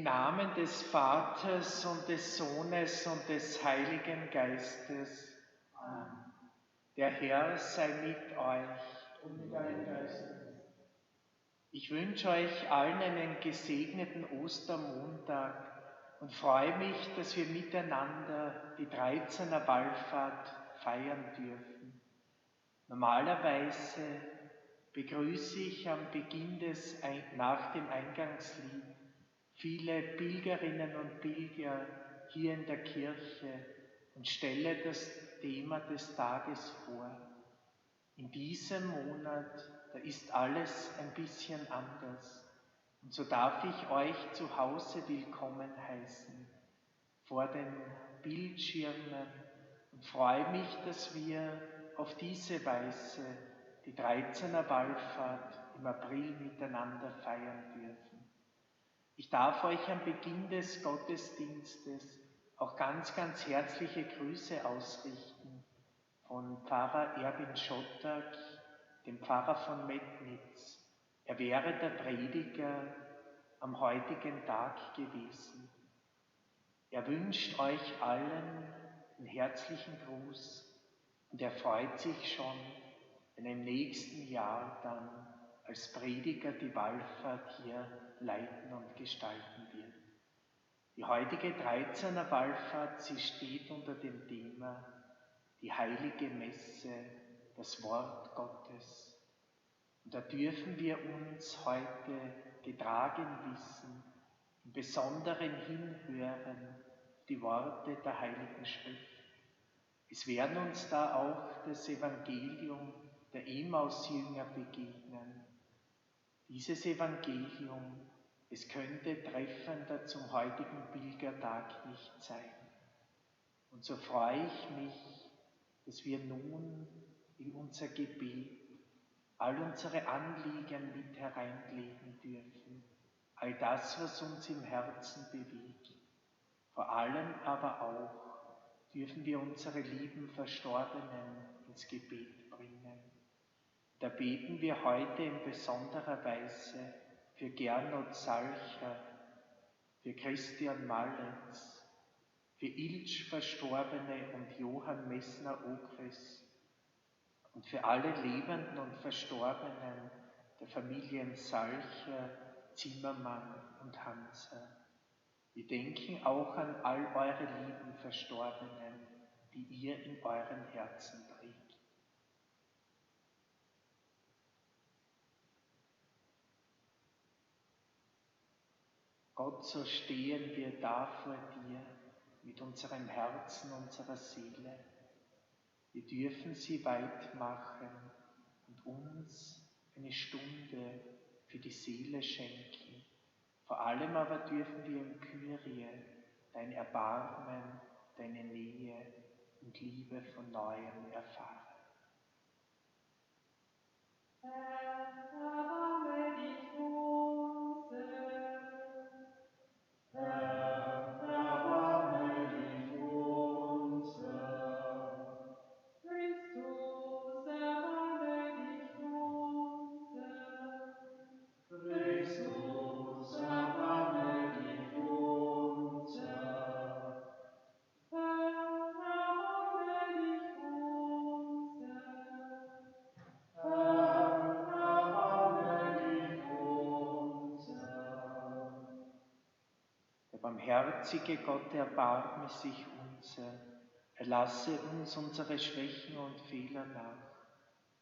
Namen des Vaters und des Sohnes und des Heiligen Geistes. Amen. Der Herr sei mit euch und mit deinem Geist. Ich wünsche euch allen einen gesegneten Ostermontag und freue mich, dass wir miteinander die 13er Wallfahrt feiern dürfen. Normalerweise begrüße ich am Beginn nach dem Eingangslied viele Pilgerinnen und Pilger hier in der Kirche und stelle das Thema des Tages vor. In diesem Monat, da ist alles ein bisschen anders. Und so darf ich euch zu Hause willkommen heißen, vor den Bildschirmen, und freue mich, dass wir auf diese Weise die 13er Wallfahrt im April miteinander feiern dürfen. Ich darf euch am Beginn des Gottesdienstes auch ganz, ganz herzliche Grüße ausrichten von Pfarrer Erwin Schottag, dem Pfarrer von Metnitz. Er wäre der Prediger am heutigen Tag gewesen. Er wünscht euch allen einen herzlichen Gruß und er freut sich schon, wenn er im nächsten Jahr dann als Prediger die Wallfahrt hier leiten und gestalten wird. Die heutige 13er Wallfahrt, sie steht unter dem Thema die heilige Messe, das Wort Gottes. Und da dürfen wir uns heute getragen wissen, im Besonderen hinhören die Worte der Heiligen Schrift. Es werden uns da auch das Evangelium der Emmaus-Jünger begegnen. Dieses Evangelium, es könnte treffender zum heutigen Pilgertag nicht sein. Und so freue ich mich, dass wir nun in unser Gebet all unsere Anliegen mit hereinlegen dürfen, all das, was uns im Herzen bewegt. Vor allem aber auch dürfen wir unsere lieben Verstorbenen ins Gebet bringen. Da beten wir heute in besonderer Weise für Gernot Salcher, für Christian Malletz, für Iltsch Verstorbene und Johann Messner-Ogris und für alle Lebenden und Verstorbenen der Familien Salcher, Zimmermann und Hanser. Wir denken auch an all eure lieben Verstorbenen, die ihr in euren Herzen trägt. Gott, so stehen wir da vor dir mit unserem Herzen, unserer Seele. Wir dürfen sie weit machen und uns eine Stunde für die Seele schenken. Vor allem aber dürfen wir in Kyrie dein Erbarmen, deine Nähe und Liebe von Neuem erfahren. Erbarme dich unser. Erbarme dich unser. Christus, erbarme dich unser. Christus, erbarme dich unser. Erbarme dich unser. Der barmherzige Gott erbarme sich unser, erlasse uns unsere Schwächen und Fehler nach,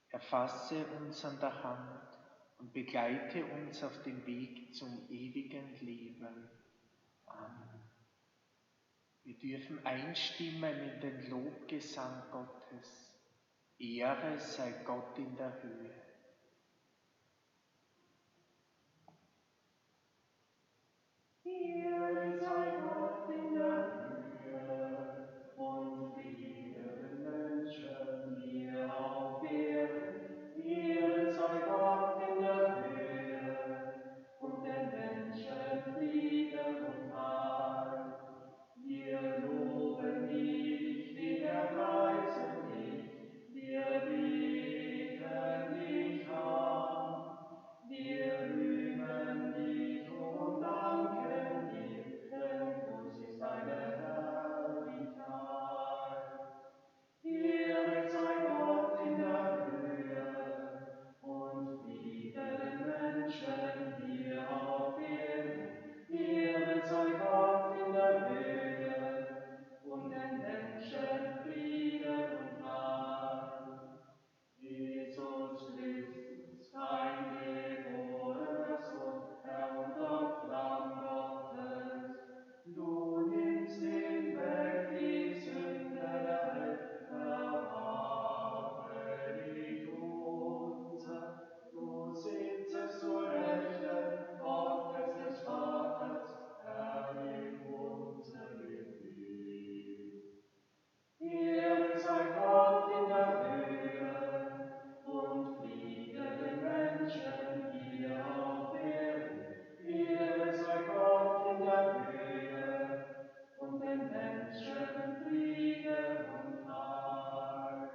erfasse uns an der Hand und begleite uns auf dem Weg zum ewigen Leben. Amen. Wir dürfen einstimmen in den Lobgesang Gottes. Ehre sei Gott in der Höhe. Ehre sei Gott in der Höhe und Friede Menschen hier auf Erden. Ehre sei Gott in der Höhe und den Menschen Friede und Heil. Wir loben dich, wir preisen dich, wir beten dich Menschen, Friede und Heil.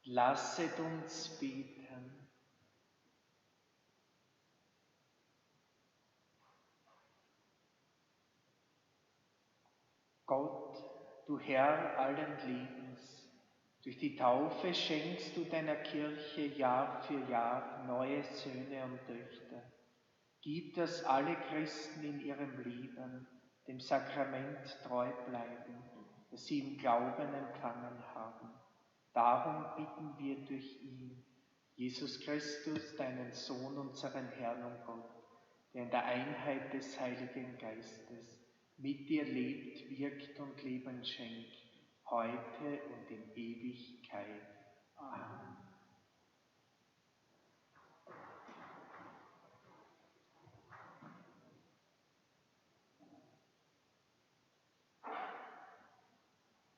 Lasset uns beten. Gott, du Herr allen Lebens, durch die Taufe schenkst du deiner Kirche Jahr für Jahr neue Söhne und Töchter. Gib, dass alle Christen in ihrem Leben dem Sakrament treu bleiben, das sie im Glauben empfangen haben. Darum bitten wir durch ihn, Jesus Christus, deinen Sohn, unseren Herrn und Gott, der in der Einheit des Heiligen Geistes mit dir lebt, wirkt und Leben schenkt, heute und in Ewigkeit. Amen.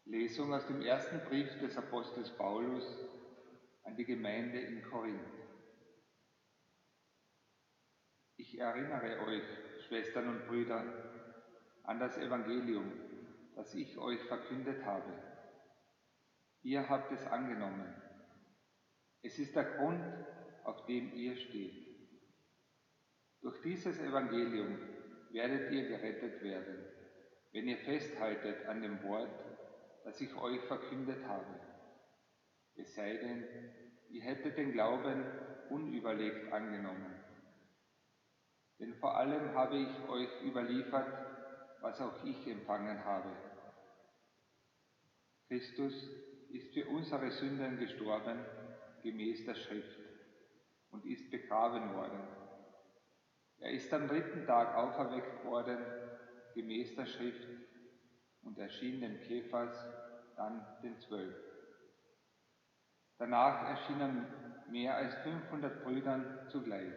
Lesung aus dem ersten Brief des Apostels Paulus an die Gemeinde in Korinth. Ich erinnere euch, Schwestern und Brüder, an das Evangelium, das ich euch verkündet habe. Ihr habt es angenommen. Es ist der Grund, auf dem ihr steht. Durch dieses Evangelium werdet ihr gerettet werden, wenn ihr festhaltet an dem Wort, das ich euch verkündet habe. Es sei denn, ihr hättet den Glauben unüberlegt angenommen. Denn vor allem habe ich euch überliefert, was auch ich empfangen habe. Christus ist für unsere Sünden gestorben, gemäß der Schrift, und ist begraben worden. Er ist am 3. Tag auferweckt worden, gemäß der Schrift, und erschien dem Kephas, dann den 12. Danach erschienen mehr als 500 Brüdern zugleich.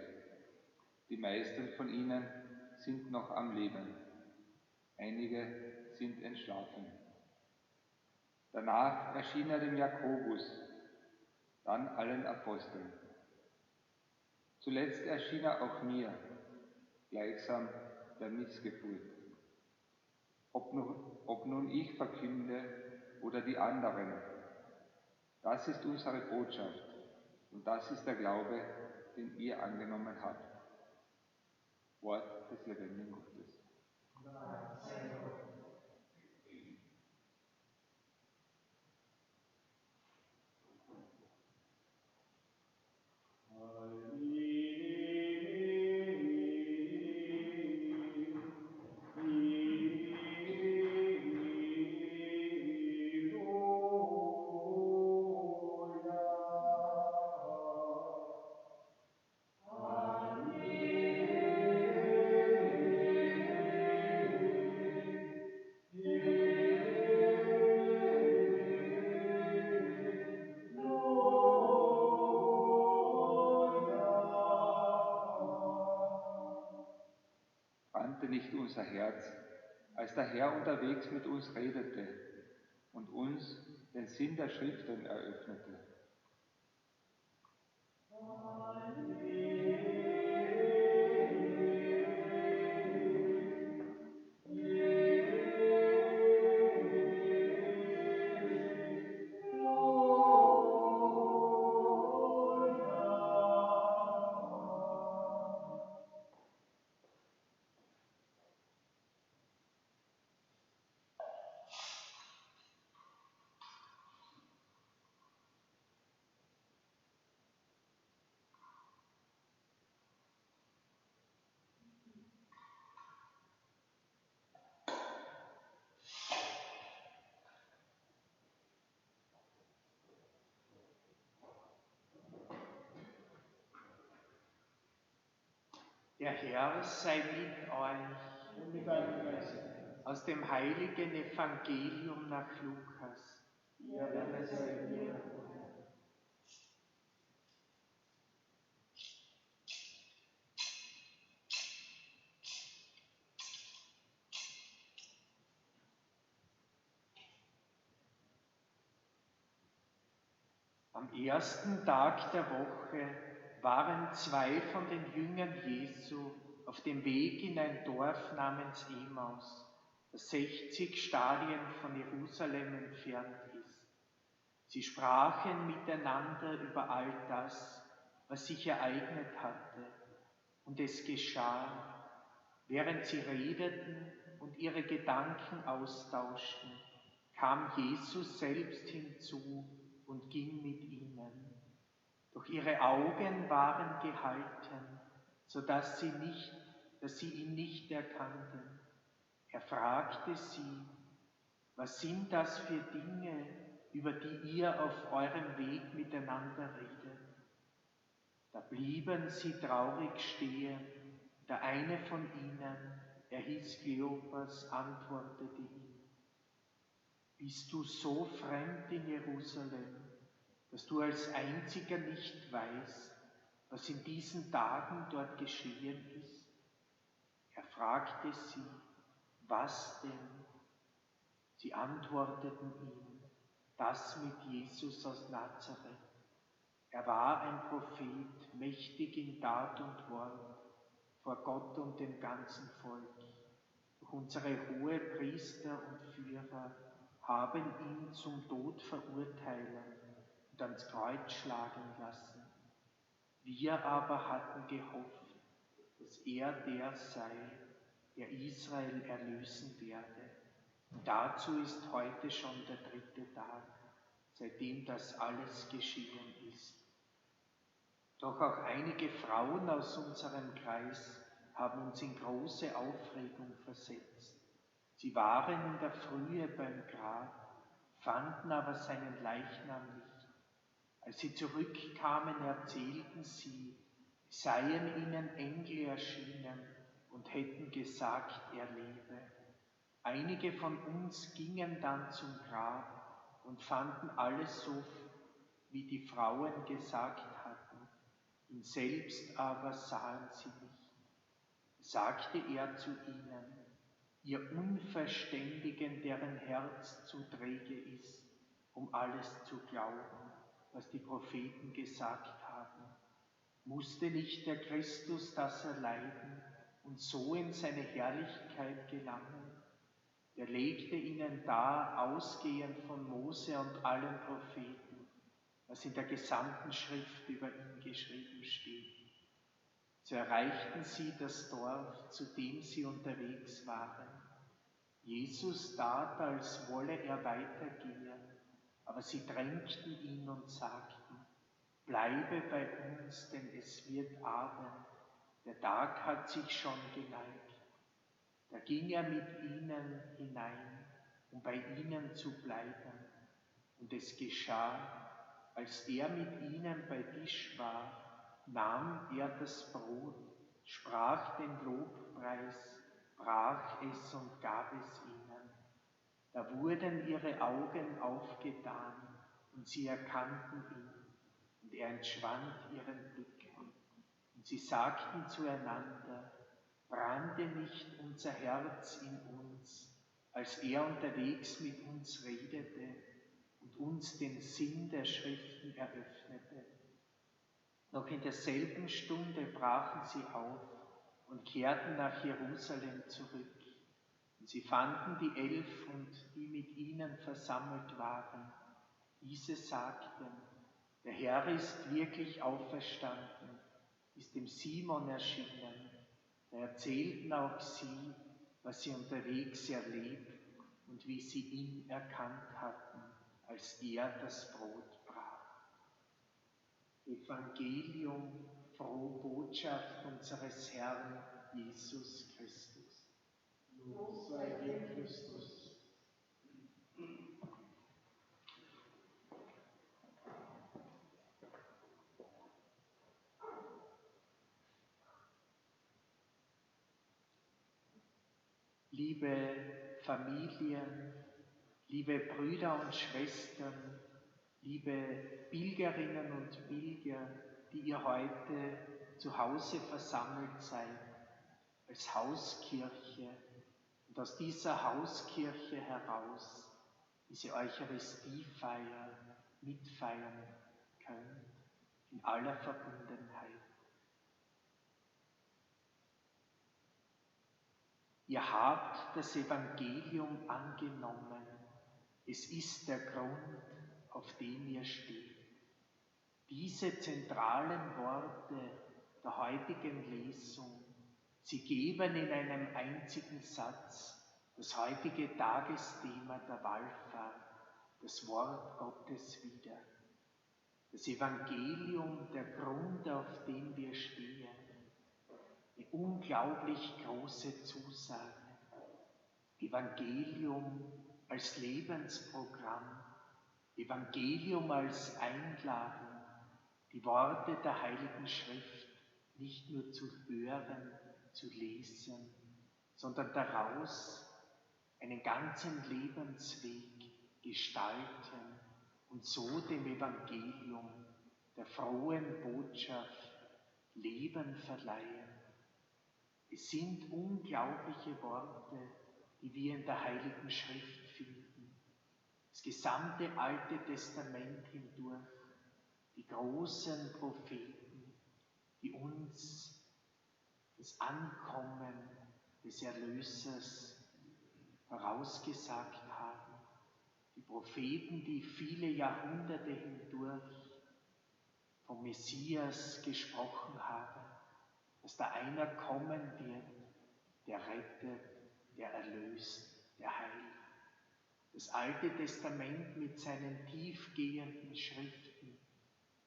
Die meisten von ihnen sind noch am Leben. Einige sind entschlafen. Danach erschien er dem Jakobus, dann allen Aposteln. Zuletzt erschien er auch mir, gleichsam der Missgeburt. Ob nun ich verkünde oder die anderen, das ist unsere Botschaft und das ist der Glaube, den ihr angenommen habt. Wort des lebendigen Gottes. Nicht unser Herz, als der Herr unterwegs mit uns redete und uns den Sinn der Schriften eröffnete. Der Herr sei mit euch. Und mit deinem Geist. Aus dem heiligen Evangelium nach Lukas. Ja, Dank sei dir. Am ersten Tag der Woche waren 2 von den Jüngern Jesu auf dem Weg in ein Dorf namens Emaus, das 60 Stadien von Jerusalem entfernt ist. Sie sprachen miteinander über all das, was sich ereignet hatte, und es geschah, während sie redeten und ihre Gedanken austauschten, kam Jesus selbst hinzu und ging mit ihnen. Doch ihre Augen waren gehalten, sodass sie ihn nicht erkannten. Er fragte sie: Was sind das für Dinge, über die ihr auf eurem Weg miteinander redet? Da blieben sie traurig stehen. Der eine von ihnen, er hieß Kleopas, antwortete ihm: Bist du so fremd in Jerusalem, dass du als einziger nicht weißt, was in diesen Tagen dort geschehen ist? Er fragte sie: Was denn? Sie antworteten ihm: Das mit Jesus aus Nazareth. Er war ein Prophet, mächtig in Tat und Wort, vor Gott und dem ganzen Volk. Doch unsere Hohepriester und Führer haben ihn zum Tod verurteilen und ans Kreuz schlagen lassen. Wir aber hatten gehofft, dass er der sei, der Israel erlösen werde. Und dazu ist heute schon der 3. Tag, seitdem das alles geschehen ist. Doch auch einige Frauen aus unserem Kreis haben uns in große Aufregung versetzt. Sie waren in der Frühe beim Grab, fanden aber seinen Leichnam nicht. Als sie zurückkamen, erzählten sie, es seien ihnen Engel erschienen und hätten gesagt, er lebe. Einige von uns gingen dann zum Grab und fanden alles so, wie die Frauen gesagt hatten. Ihn selbst aber sahen sie nicht. Sagte er zu ihnen: Ihr Unverständigen, deren Herz zu träge ist, um alles zu glauben, was die Propheten gesagt haben. Musste nicht der Christus das erleiden und so in seine Herrlichkeit gelangen? Der legte ihnen dar, ausgehend von Mose und allen Propheten, was in der gesamten Schrift über ihn geschrieben steht. So erreichten sie das Dorf, zu dem sie unterwegs waren. Jesus tat, als wolle er weitergehen, aber sie drängten ihn und sagten: Bleibe bei uns, denn es wird Abend, der Tag hat sich schon geneigt. Da ging er mit ihnen hinein, um bei ihnen zu bleiben. Und es geschah, als er mit ihnen bei Tisch war, nahm er das Brot, sprach den Lobpreis, brach es und gab es ihnen. Da wurden ihre Augen aufgetan und sie erkannten ihn, und er entschwand ihren Blicken. Und sie sagten zueinander: Brannte nicht unser Herz in uns, als er unterwegs mit uns redete und uns den Sinn der Schriften eröffnete? Noch in derselben Stunde brachen sie auf und kehrten nach Jerusalem zurück. Und sie fanden die 11 und die mit ihnen versammelt waren. Diese sagten: Der Herr ist wirklich auferstanden, ist dem Simon erschienen. Da erzählten auch sie, was sie unterwegs erlebt und wie sie ihn erkannt hatten, als er das Brot brach. Evangelium, frohe Botschaft unseres Herrn Jesus Christus. Lob sei dir, Christus. Liebe Familien, liebe Brüder und Schwestern, liebe Pilgerinnen und Pilger, die ihr heute zu Hause versammelt seid, als Hauskirche und aus dieser Hauskirche heraus diese Eucharistiefeier mitfeiern könnt, in aller Verbundenheit. Ihr habt das Evangelium angenommen. Es ist der Grund, auf dem ihr steht. Diese zentralen Worte der heutigen Lesung, sie geben in einem einzigen Satz das heutige Tagesthema der Wallfahrt, das Wort Gottes wieder. Das Evangelium, der Grund, auf dem wir stehen. Eine unglaublich große Zusage. Evangelium als Lebensprogramm, Evangelium als Einladung, die Worte der Heiligen Schrift nicht nur zu hören, zu lesen, sondern daraus einen ganzen Lebensweg gestalten und so dem Evangelium, der frohen Botschaft, Leben verleihen. Es sind unglaubliche Worte, die wir in der Heiligen Schrift finden. Das gesamte Alte Testament hindurch, die großen Propheten, die uns das Ankommen des Erlösers vorausgesagt haben. Die Propheten, die viele Jahrhunderte hindurch vom Messias gesprochen haben, dass da einer kommen wird, der rettet, der erlöst, der heilt. Das Alte Testament mit seinen tiefgehenden Schriften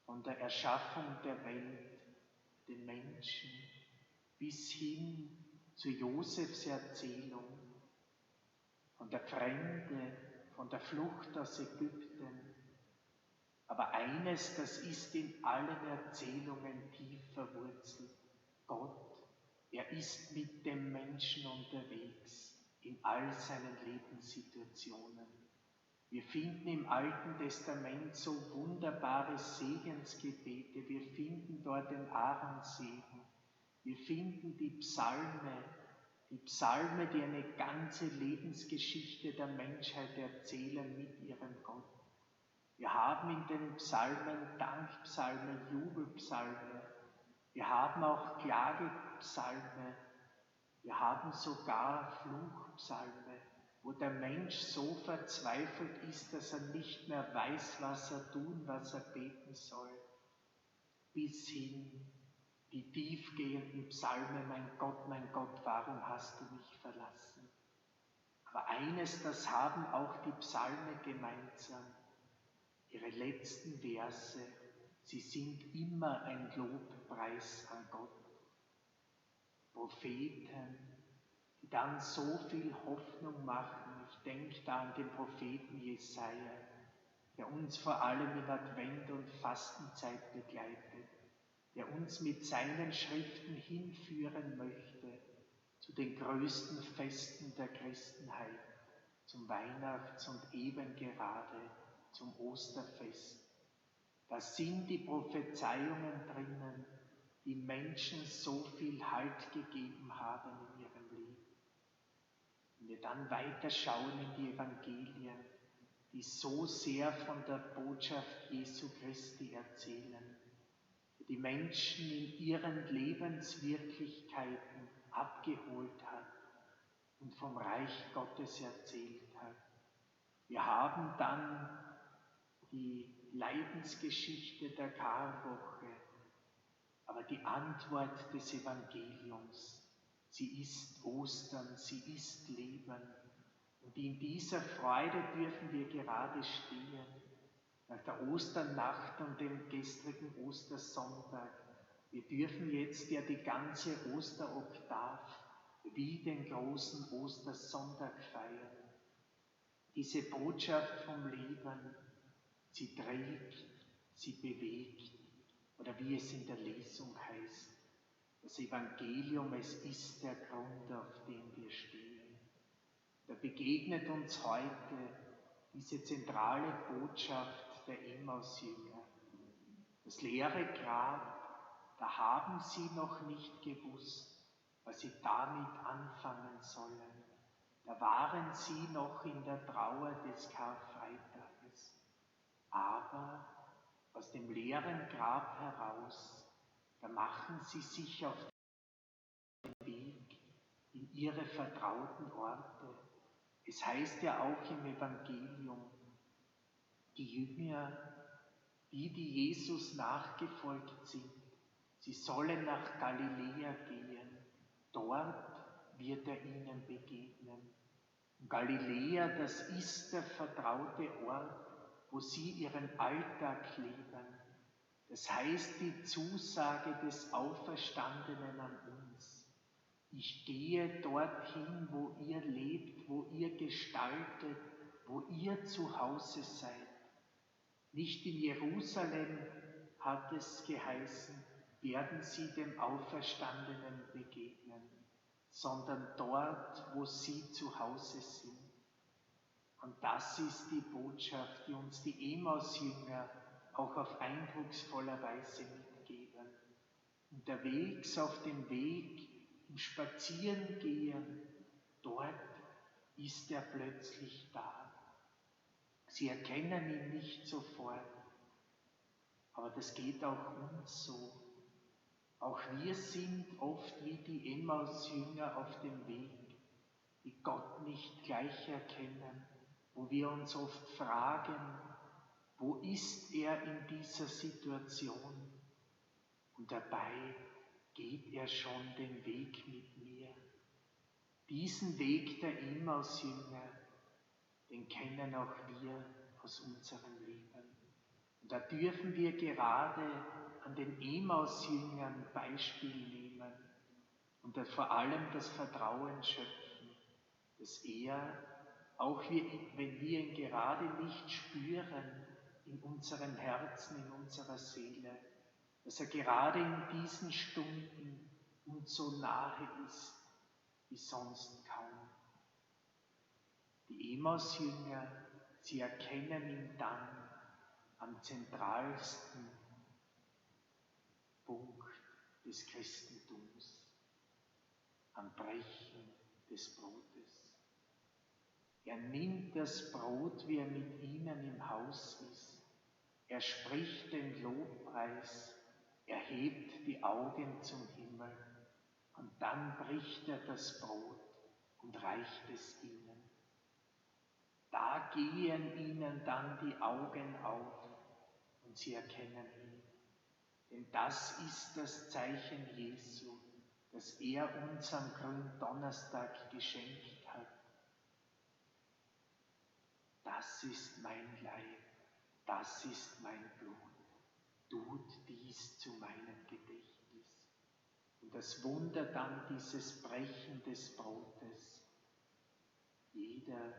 von der Erschaffung der Welt, den Menschen, bis hin zu Josefs Erzählung von der Fremde, von der Flucht aus Ägypten. Aber eines, das ist in allen Erzählungen tief verwurzelt. Gott, er ist mit dem Menschen unterwegs in all seinen Lebenssituationen. Wir finden im Alten Testament so wunderbare Segensgebete. Wir finden dort den Aaronsegen. Wir finden die Psalme, die eine ganze Lebensgeschichte der Menschheit erzählen mit ihrem Gott. Wir haben in den Psalmen Dankpsalme, Jubelpsalme, wir haben auch Klagepsalme, wir haben sogar Fluchpsalme, wo der Mensch so verzweifelt ist, dass er nicht mehr weiß, was er tun, was er beten soll, bis hin die tiefgehenden Psalme, mein Gott, warum hast du mich verlassen? Aber eines, das haben auch die Psalme gemeinsam, ihre letzten Verse, sie sind immer ein Lobpreis an Gott. Propheten, die dann so viel Hoffnung machen. Ich denke da an den Propheten Jesaja, der uns vor allem in Advent und Fastenzeit begleitet, der uns mit seinen Schriften hinführen möchte zu den größten Festen der Christenheit, zum Weihnachts- und eben gerade zum Osterfest. Da sind die Prophezeiungen drinnen, die Menschen so viel Halt gegeben haben in ihrem Leben. Wenn wir dann weiterschauen in die Evangelien, die so sehr von der Botschaft Jesu Christi erzählen, die die Menschen in ihren Lebenswirklichkeiten abgeholt hat und vom Reich Gottes erzählt hat. Wir haben dann die Leidensgeschichte der Karwoche, aber die Antwort des Evangeliums, sie ist Ostern, sie ist Leben. Und in dieser Freude dürfen wir gerade stehen, nach der Osternacht und dem gestrigen Ostersonntag. Wir dürfen jetzt ja die ganze Osteroktav wie den großen Ostersonntag feiern. Diese Botschaft vom Leben, sie trägt, sie bewegt, oder wie es in der Lesung heißt, das Evangelium, es ist der Grund, auf dem wir stehen. Da begegnet uns heute diese zentrale Botschaft der Emmausjünger. Das leere Grab, da haben sie noch nicht gewusst, was sie damit anfangen sollen. Da waren sie noch in der Trauer des Karfreitages. Aber aus dem leeren Grab heraus, da machen sie sich auf den Weg in ihre vertrauten Orte. Es heißt ja auch im Evangelium, die Jünger, die Jesus nachgefolgt sind, sie sollen nach Galiläa gehen. Dort wird er ihnen begegnen. Und Galiläa, das ist der vertraute Ort, wo sie ihren Alltag leben. Das heißt die Zusage des Auferstandenen an uns. Ich gehe dorthin, wo ihr lebt, wo ihr gestaltet, wo ihr zu Hause seid. Nicht in Jerusalem, hat es geheißen, werden sie dem Auferstandenen begegnen, sondern dort, wo sie zu Hause sind. Und das ist die Botschaft, die uns die Emmaus-Jünger auch auf eindrucksvolle Weise mitgeben. Unterwegs auf dem Weg, im Spazierengehen, dort ist er plötzlich da. Sie erkennen ihn nicht sofort, aber das geht auch uns so. Auch wir sind oft wie die Emmaus-Jünger auf dem Weg, die Gott nicht gleich erkennen, wo wir uns oft fragen, wo ist er in dieser Situation? Und dabei geht er schon den Weg mit mir. Diesen Weg der Emmaus-Jünger, den kennen auch wir aus unserem Leben. Und da dürfen wir gerade an den Emmaus-Jüngern Beispiel nehmen und vor allem das Vertrauen schöpfen, dass er, auch wenn wir ihn gerade nicht spüren in unserem Herzen, in unserer Seele, dass er gerade in diesen Stunden uns so nahe ist wie sonst kaum. Die Emmaus-Jünger, sie erkennen ihn dann am zentralsten Punkt des Christentums, am Brechen des Brotes. Er nimmt das Brot, wie er mit ihnen im Haus ist. Er spricht den Lobpreis, er hebt die Augen zum Himmel und dann bricht er das Brot und reicht es ihnen. Da gehen ihnen dann die Augen auf und sie erkennen ihn. Denn das ist das Zeichen Jesu, das er uns am Gründonnerstag geschenkt hat. Das ist mein Leib, das ist mein Blut. Tut dies zu meinem Gedächtnis. Und das Wunder dann dieses Brechen des Brotes. Jeder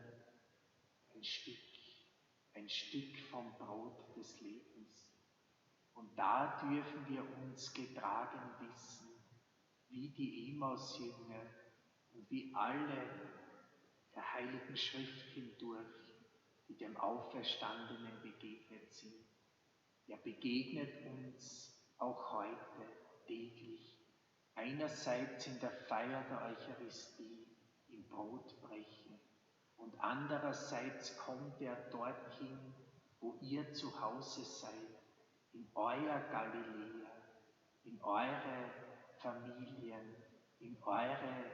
ein Stück vom Brot des Lebens. Und da dürfen wir uns getragen wissen, wie die Emmaus-Jünger und wie alle der Heiligen Schrift hindurch, die dem Auferstandenen begegnet sind. Er begegnet uns auch heute täglich, einerseits in der Feier der Eucharistie, im Brotbrechen, und andererseits kommt er dorthin, wo ihr zu Hause seid, in euer Galiläa, in eure Familien, in eure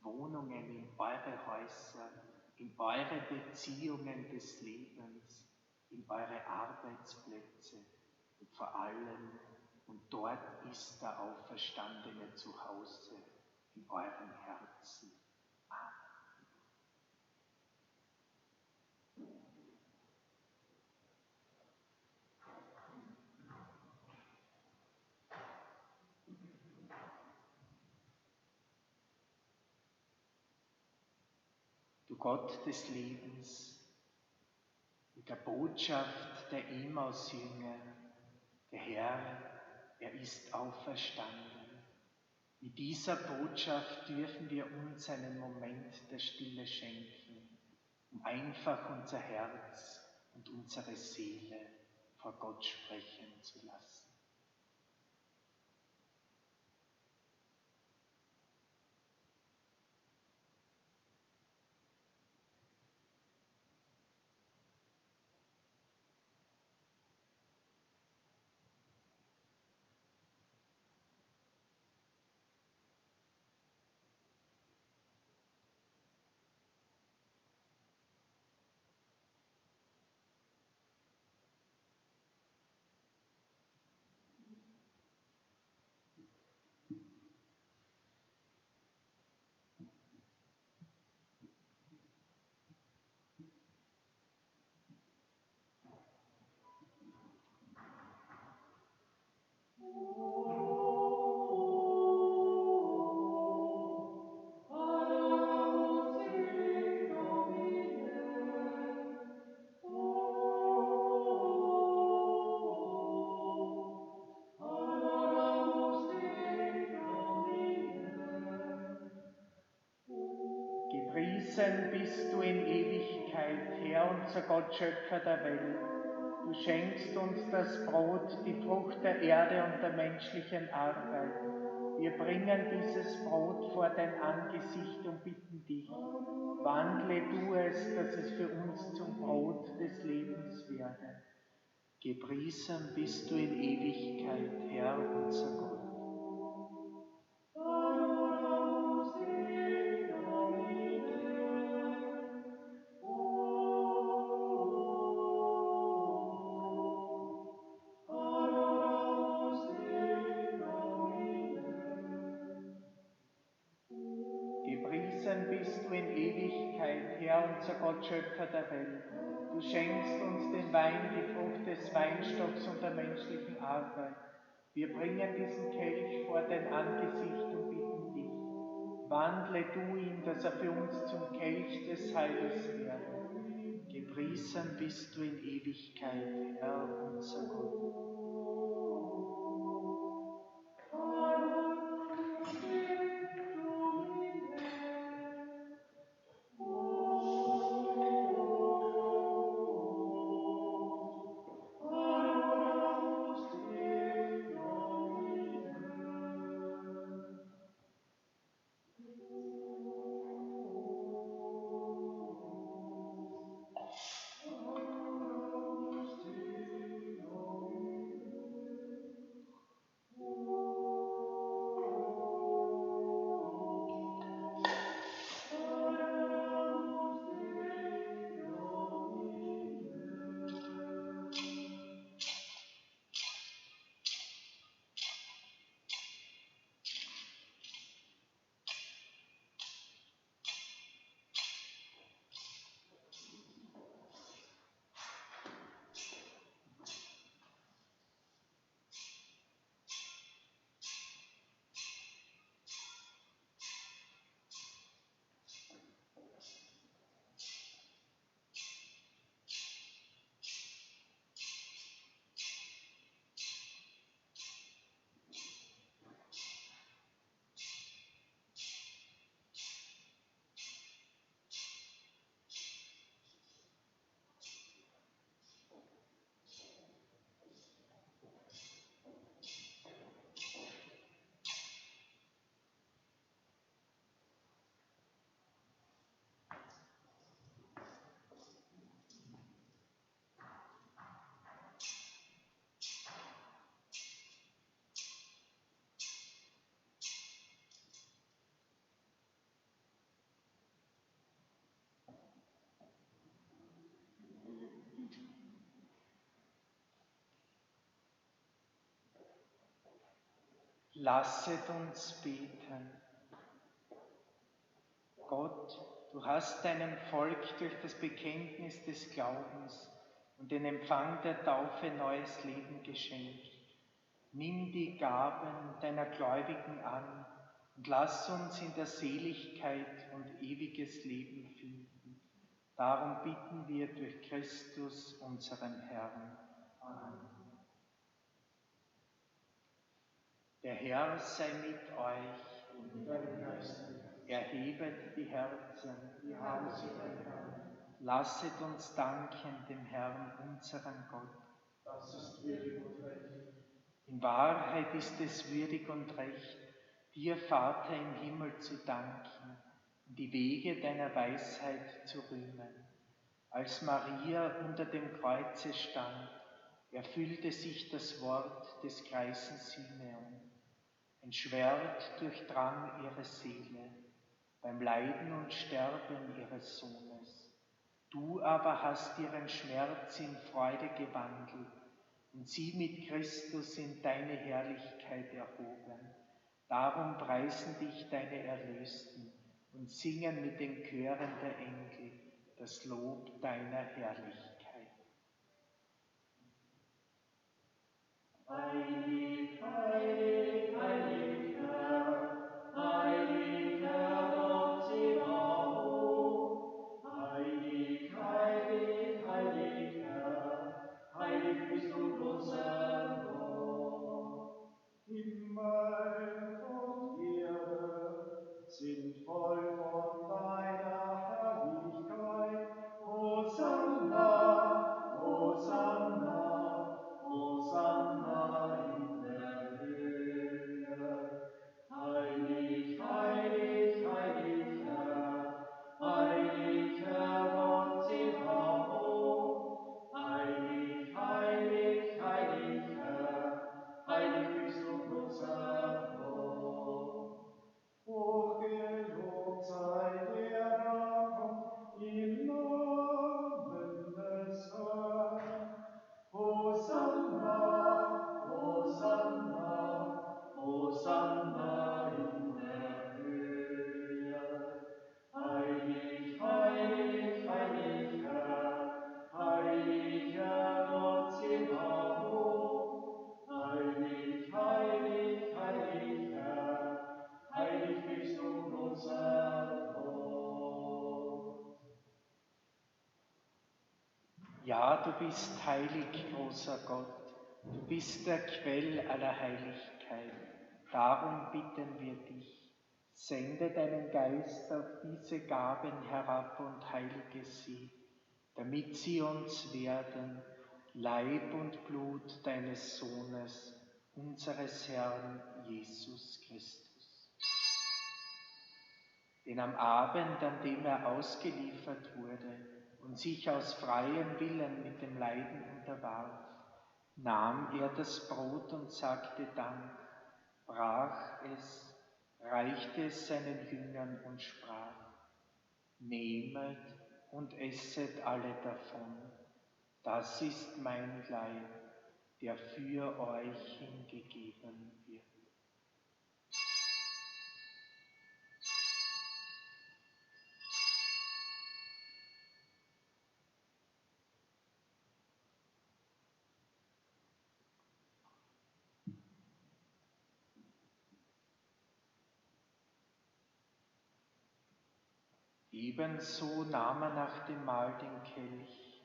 Wohnungen, in eure Häuser, in eure Beziehungen des Lebens, in eure Arbeitsplätze und vor allem, und dort ist der Auferstandene zu Hause, in eurem Herzen. Du Gott des Lebens, mit der Botschaft der Emmaus-Jünger, der Herr, er ist auferstanden. Mit dieser Botschaft dürfen wir uns einen Moment der Stille schenken, um einfach unser Herz und unsere Seele vor Gott sprechen zu lassen. Gepriesen bist du in Ewigkeit, Herr, unser Gott, Schöpfer der Welt. Du schenkst uns das Brot, die Frucht der Erde und der menschlichen Arbeit. Wir bringen dieses Brot vor dein Angesicht und bitten dich, wandle du es, dass es für uns zum Brot des Lebens werde. Gepriesen bist du in Ewigkeit, Herr, unser Gott. Gepriesen bist du in Ewigkeit, Herr, unser Gott, Schöpfer der Welt. Du schenkst uns den Wein, die Frucht des Weinstocks und der menschlichen Arbeit. Wir bringen diesen Kelch vor dein Angesicht und bitten dich, wandle du ihn, dass er für uns zum Kelch des Heiles werde. Gepriesen bist du in Ewigkeit, Herr, unser Gott. Lasset uns beten. Gott, du hast deinem Volk durch das Bekenntnis des Glaubens und den Empfang der Taufe neues Leben geschenkt. Nimm die Gaben deiner Gläubigen an und lass uns in der Seligkeit und ewiges Leben finden. Darum bitten wir durch Christus, unseren Herrn. Amen. Der Herr sei mit euch und mit deinem Geist. Erhebet die Herzen, wir haben sie beim Herrn. Lasset uns danken dem Herrn, unseren Gott. Das ist würdig und recht. In Wahrheit ist es würdig und recht, dir, Vater im Himmel, zu danken und die Wege deiner Weisheit zu rühmen. Als Maria unter dem Kreuze stand, erfüllte sich das Wort des greisen Simeon. Ein Schwert durchdrang ihre Seele beim Leiden und Sterben ihres Sohnes. Du aber hast ihren Schmerz in Freude gewandelt und sie mit Christus in deine Herrlichkeit erhoben. Darum preisen dich deine Erlösten und singen mit den Chören der Engel das Lob deiner Herrlichkeit. Heilig, heilig, heilig Herr, heilig Herr Gott Zebaoth. Heilig, heilig, heilig Herr, heilig bist du unser Gott. Himmel und Erde sind voll von deiner Herrlichkeit. Ja, du bist heilig, großer Gott. Du bist der Quell aller Heiligkeit. Darum bitten wir dich. Sende deinen Geist auf diese Gaben herab und heilige sie, damit sie uns werden, Leib und Blut deines Sohnes, unseres Herrn Jesus Christus. Denn am Abend, an dem er ausgeliefert wurde und sich aus freiem Willen mit dem Leiden unterwarf, nahm er das Brot und sagte Dank, brach es, reichte es seinen Jüngern und sprach: Nehmet und esset alle davon, das ist mein Leib, der für euch hingegeben wird. Ebenso nahm er nach dem Mahl den Kelch,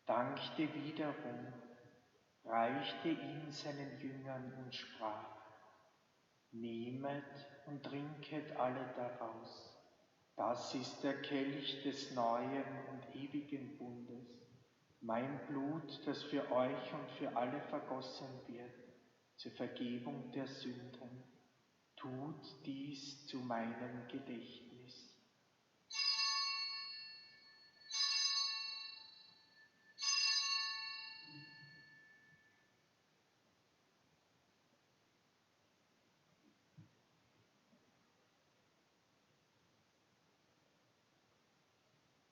dankte wiederum, reichte ihn seinen Jüngern und sprach: Nehmet und trinket alle daraus. Das ist der Kelch des neuen und ewigen Bundes, mein Blut, das für euch und für alle vergossen wird, zur Vergebung der Sünden. Tut dies zu meinem Gedächtnis.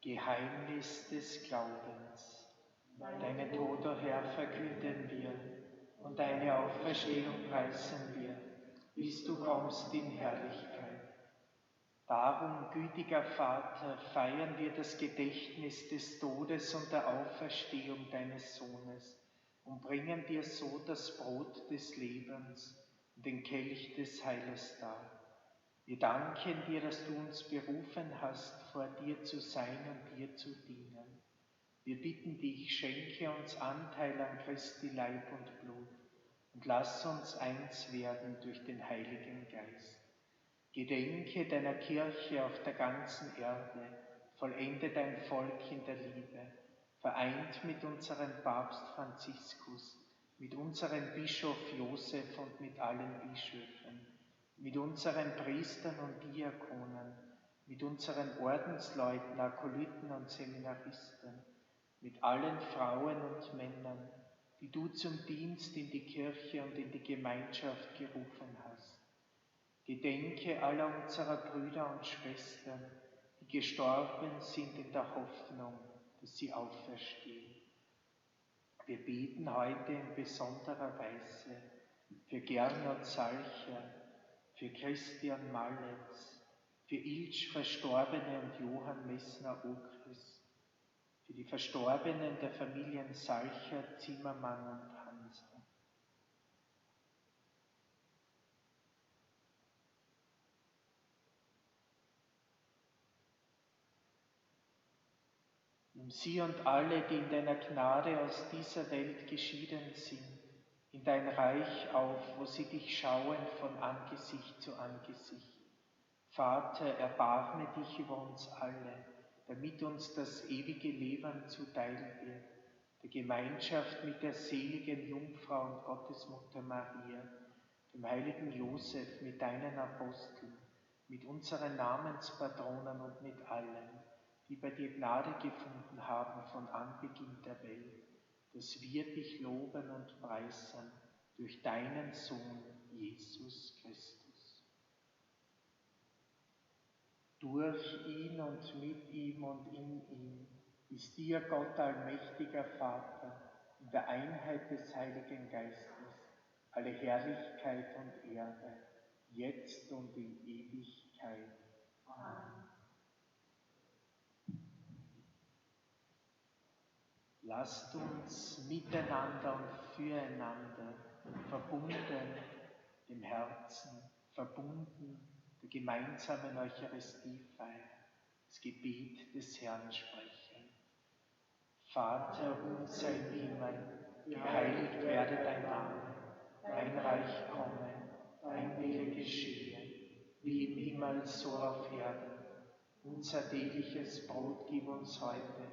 Geheimnis des Glaubens. Deinen Tod, o Herr, verkünden wir und deine Auferstehung preisen wir, bis du kommst in Herrlichkeit. Darum, gütiger Vater, feiern wir das Gedächtnis des Todes und der Auferstehung deines Sohnes und bringen dir so das Brot des Lebens und den Kelch des Heiles dar. Wir danken dir, dass du uns berufen hast, vor dir zu sein und dir zu dienen. Wir bitten dich, schenke uns Anteil an Christi Leib und Blut und lass uns eins werden durch den Heiligen Geist. Gedenke deiner Kirche auf der ganzen Erde, vollende dein Volk in der Liebe, vereint mit unserem Papst Franziskus, mit unserem Bischof Josef und mit allen Bischöfen, mit unseren Priestern und Diakonen, mit unseren Ordensleuten, Akolyten und Seminaristen, mit allen Frauen und Männern, die du zum Dienst in die Kirche und in die Gemeinschaft gerufen hast. Gedenke aller unserer Brüder und Schwestern, die gestorben sind in der Hoffnung, dass sie auferstehen. Wir beten heute in besonderer Weise für Gernot Salcher, für Christian Malletz, für Ilsch Verstorbene und Johann Messner-Okris, für die Verstorbenen der Familien Salcher, Zimmermann und Hansen. Nimm sie und alle, die in deiner Gnade aus dieser Welt geschieden sind, in dein Reich auf, wo sie dich schauen von Angesicht zu Angesicht. Vater, erbarme dich über uns alle, damit uns das ewige Leben zuteil wird, der Gemeinschaft mit der seligen Jungfrau und Gottesmutter Maria, dem heiligen Josef, mit deinen Aposteln, mit unseren Namenspatronen und mit allen, die bei dir Gnade gefunden haben von Anbeginn der Welt, dass wir dich loben und preisen durch deinen Sohn Jesus Christus. Durch ihn und mit ihm und in ihm ist dir, Gott allmächtiger Vater, in der Einheit des Heiligen Geistes, alle Herrlichkeit und Ehre, jetzt und in Ewigkeit. Amen. Lasst uns miteinander und füreinander verbunden im Herzen, verbunden der gemeinsamen Eucharistiefeier, das Gebet des Herrn sprechen. Vater unser im Himmel, geheiligt werde dein Name, dein Reich komme, dein Wille geschehe, wie im Himmel so auf Erden. Unser tägliches Brot gib uns heute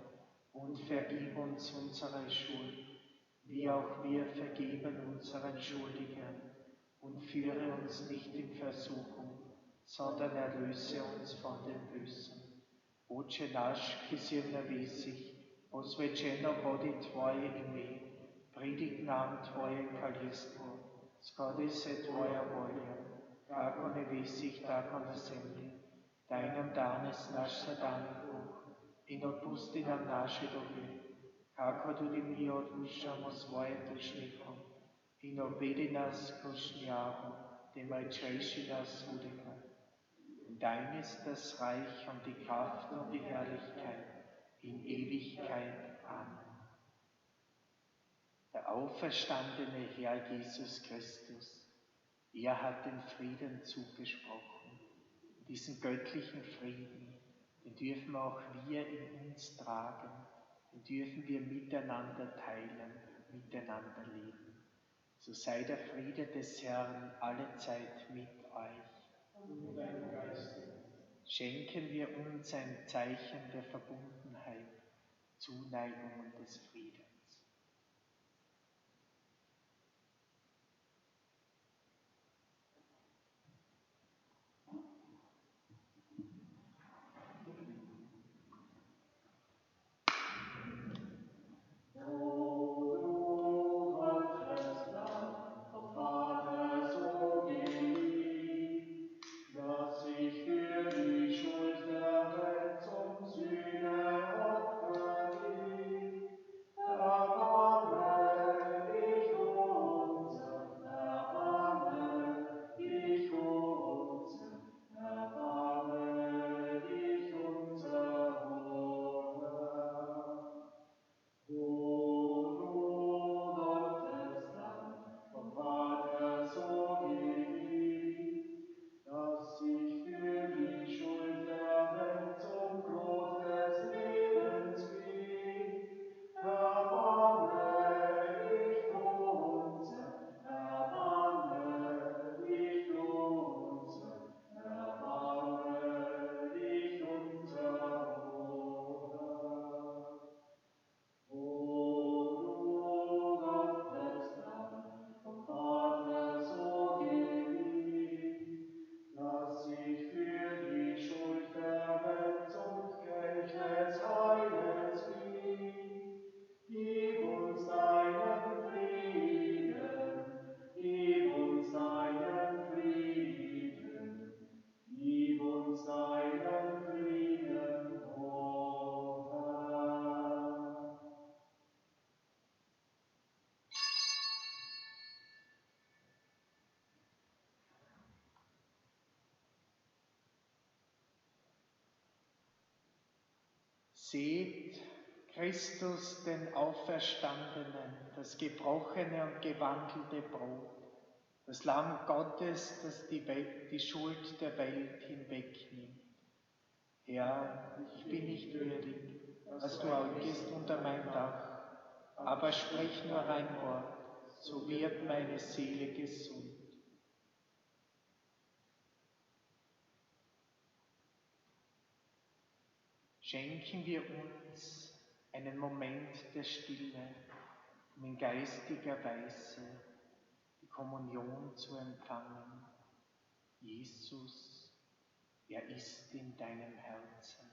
und vergib uns unsere Schuld, wie auch wir vergeben unseren Schuldigern. Und führe uns nicht in Versuchung, sondern erlöse uns von dem Bösen. Oče naš, ki si na visih, posvečeno bodi Tvoje ime, pridi k nam Tvoje kraljestvo, zgodi se Tvoja volja, kako na visih, tako na zemlji. Daj nam danes naš vsakdanji kruh in odpusti nam naše dolge, kako tudi mi odpuščamo svojim dolžnikom. In obvedi nas kušnjavu, dem rejši nas hudega. Dein ist das Reich und die Kraft und die Herrlichkeit in Ewigkeit. Amen. Der auferstandene Herr Jesus Christus, er hat den Frieden zugesprochen. Diesen göttlichen Frieden, den dürfen auch wir in uns tragen, den dürfen wir miteinander teilen, miteinander leben. So sei der Friede des Herrn allezeit mit euch. Und mit deinem Geiste. Schenken wir uns ein Zeichen der Verbundenheit, Zuneigung und des Friedens. Seht Christus, den Auferstandenen, das gebrochene und gewandelte Brot, das Lamm Gottes, das die Schuld der Welt hinwegnimmt. Herr, ich bin nicht würdig, dass du eingehst unter mein Dach, aber sprich nur ein Wort, so wird meine Seele gesund. Schenken wir uns einen Moment der Stille, um in geistiger Weise die Kommunion zu empfangen. Jesus, er ist in deinem Herzen.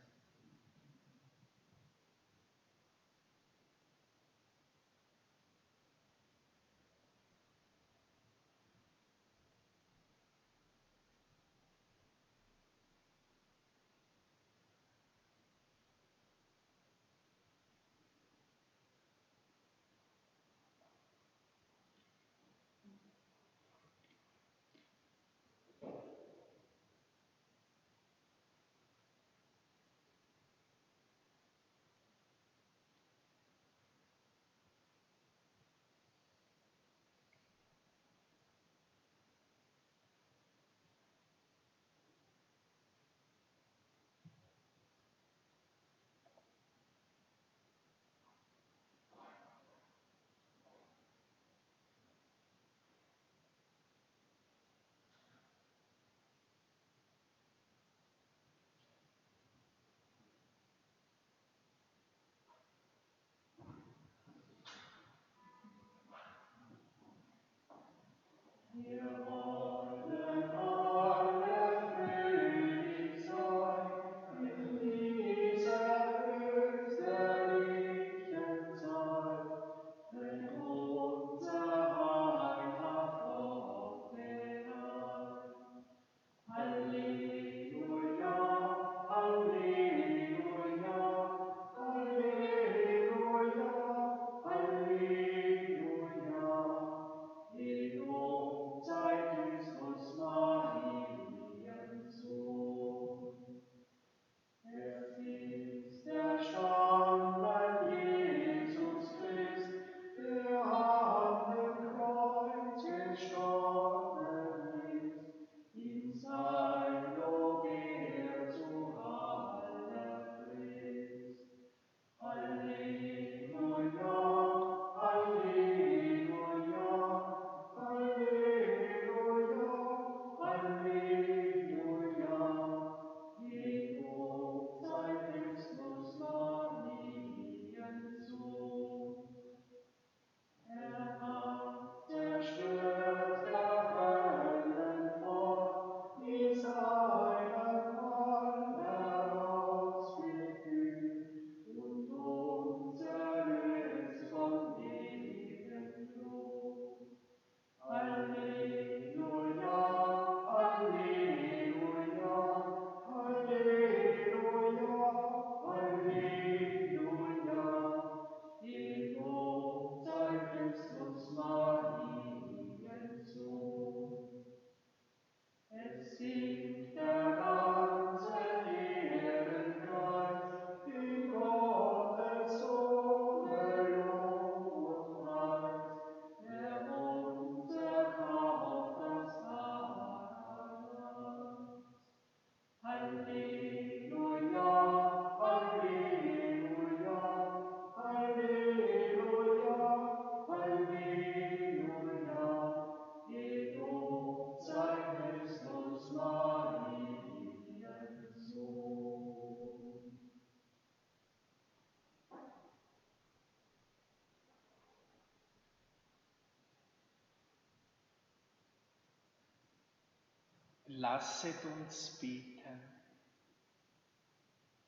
Lasset uns beten.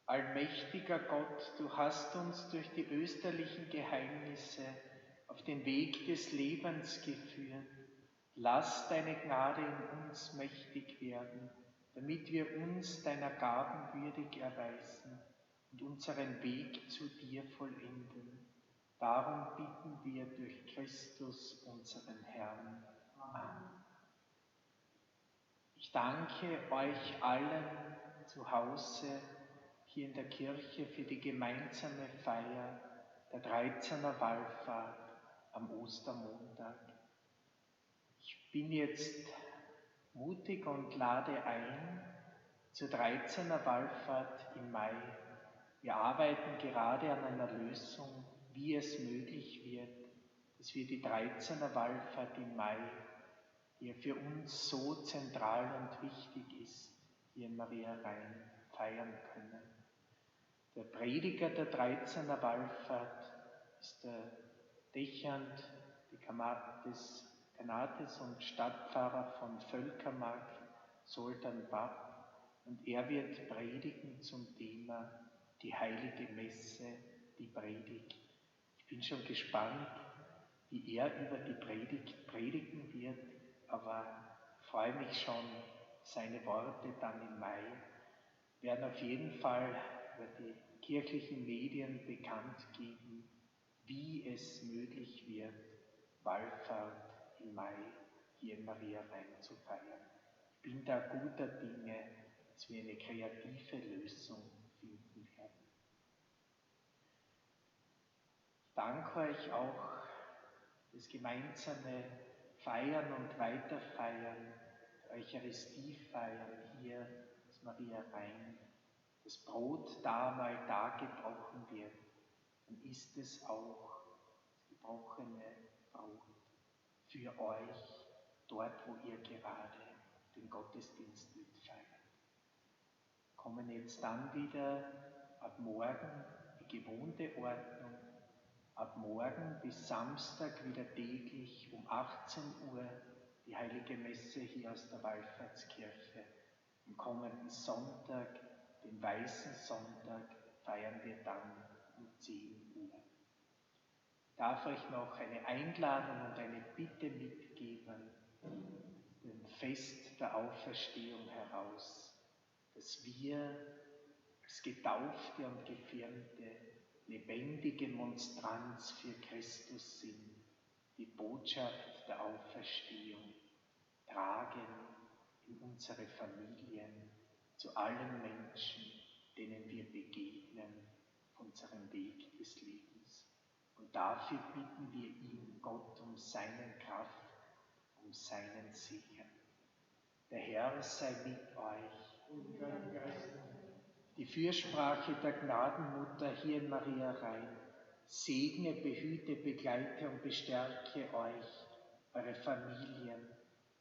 Allmächtiger Gott, du hast uns durch die österlichen Geheimnisse auf den Weg des Lebens geführt. Lass deine Gnade in uns mächtig werden, damit wir uns deiner Gaben würdig erweisen und unseren Weg zu dir vollenden. Darum bitten wir durch Christus, unseren Herrn. Amen. Ich danke euch allen zu Hause hier in der Kirche für die gemeinsame Feier der 13er Wallfahrt am Ostermontag. Ich bin jetzt mutig und lade ein zur 13er Wallfahrt im Mai. Wir arbeiten gerade an einer Lösung, wie es möglich wird, dass wir die 13er Wallfahrt im Mai, die für uns so zentral und wichtig ist, hier in Maria Rhein feiern können. Der Prediger der 13er Wallfahrt ist der Dechant des Kanates und Stadtpfarrer von Völkermark, Soltan Bab, und er wird predigen zum Thema die Heilige Messe, die Predigt. Ich bin schon gespannt, wie er über die Predigt predigen wird, aber freue mich schon, seine Worte dann im Mai werden auf jeden Fall über die kirchlichen Medien bekannt geben, wie es möglich wird, Wallfahrt im Mai hier in Maria Rhein zu feiern. Ich bin da guter Dinge, dass wir eine kreative Lösung finden werden. Ich danke euch auch das gemeinsame Feiern und Weiterfeiern, Eucharistiefeiern hier aus Maria Rhein. Das Brot da mal dargebrochen wird, dann ist es auch das gebrochene Brot für euch, dort wo ihr gerade den Gottesdienst mitfeiert. Kommen jetzt dann wieder ab morgen die gewohnte Ordnung, ab morgen bis Samstag wieder täglich um 18 Uhr die Heilige Messe hier aus der Wallfahrtskirche. Am kommenden Sonntag, den Weißen Sonntag, feiern wir dann um 10 Uhr. Ich darf euch noch eine Einladung und eine Bitte mitgeben, dem Fest der Auferstehung heraus, dass wir als Getaufte und Gefirmte lebendige Monstranz für Christus sind, die Botschaft der Auferstehung tragen in unsere Familien, zu allen Menschen, denen wir begegnen, auf unserem Weg des Lebens. Und dafür bitten wir ihn, Gott, um seine Kraft, um seinen Segen. Der Herr sei mit euch. Und dein Geist. Die Fürsprache der Gnadenmutter hier in Maria Rhein segne, behüte, begleite und bestärke euch, eure Familien,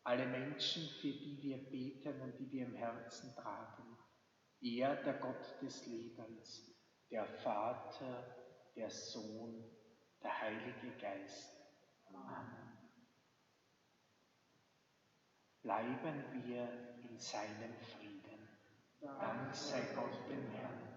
alle Menschen, für die wir beten und die wir im Herzen tragen. Er, der Gott des Lebens, der Vater, der Sohn, der Heilige Geist. Amen. Bleiben wir in seinem Frieden. Dank sei Gott dem Herrn.